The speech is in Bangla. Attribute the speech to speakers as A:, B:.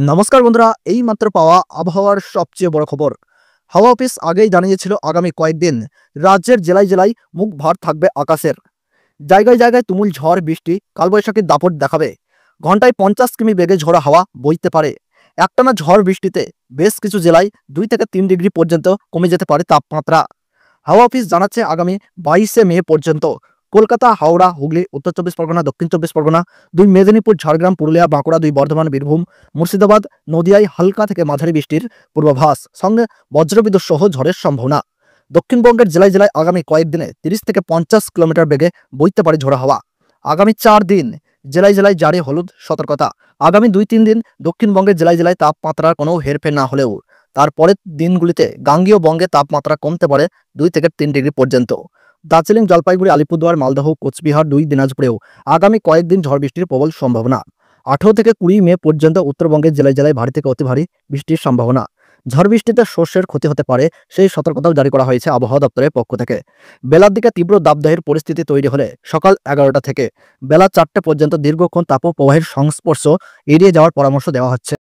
A: নমস্কার বন্ধুরা, এই মাত্র পাওয়া আবহাওয়ার সবচেয়ে বড় খবর। হাওয়া অফিস আগেই জানিয়েছিল আগামী কয়েকদিন রাজ্যের জেলায় জেলায় মুখ ভার থাকবে আকাশের। জায়গায় জায়গায় তুমুল ঝড় বৃষ্টি, কালবৈশাখীর দাপট দেখাবে। ঘন্টায় 50 কিমি বেগে ঝোড়ো হাওয়া বইতে পারে। একটানা ঝড় বৃষ্টিতে বেশ কিছু জেলায় 2 থেকে 3 ডিগ্রি পর্যন্ত কমে যেতে পারে তাপমাত্রা। হাওয়া অফিস জানাচ্ছে আগামী 22শে মে পর্যন্ত কলকাতা, হাওড়া, হুগলি, উত্তর 24 পরগনা, দক্ষিণ 24 পরগনা, 2 মেদিনীপুর, ঝাড়গ্রাম, পুরুলিয়া, বাঁকুড়া, 2 বর্ধমান, বীরভূম, মুর্শিদাবাদ, নদিয়ায় হালকা থেকে মাঝারি বৃষ্টির পূর্বাভাস, সঙ্গে বজ্রবিদ্যুৎ সহ ঝড়ের সম্ভাবনা। দক্ষিণবঙ্গের জেলায় জেলায় আগামী কয়েকদিনে 30 থেকে 50 কিলোমিটার বেগে বইতে পারে ঝোড়ো হাওয়া। আগামী 4 দিন জেলায় জেলায় জারি হলুদ সতর্কতা। আগামী 2-3 দিন দক্ষিণবঙ্গের জেলায় জেলায় তাপমাত্রার কোনো হেরফের না হলেও তারপরের দিনগুলিতে গাঙ্গেয় বঙ্গে তাপমাত্রা কমতে পারে 2 থেকে 3 ডিগ্রি পর্যন্ত। দার্জিলিং, জলপাইগুড়ি, আলিপুরদুয়ার, মালদহ, কোচবিহার, 2 দিনাজপুরেও আগামী কয়েকদিন ঝড় বৃষ্টির প্রবল সম্ভাবনা। 18 থেকে 20 মে পর্যন্ত উত্তরবঙ্গের জেলায় জেলায় ভারী থেকে অতি ভারী বৃষ্টির সম্ভাবনা। ঝড় বৃষ্টিতে শস্যের ক্ষতি হতে পারে, সেই সতর্কতাও জারি করা হয়েছে আবহাওয়া দপ্তরের পক্ষ থেকে। বেলার দিকে তীব্র দাবদাহের পরিস্থিতি তৈরি হলে সকাল 11টা থেকে বেলা 4টে পর্যন্ত দীর্ঘক্ষণ তাপপ্রবাহের সংস্পর্শ এড়িয়ে যাওয়ার পরামর্শ দেওয়া হচ্ছে।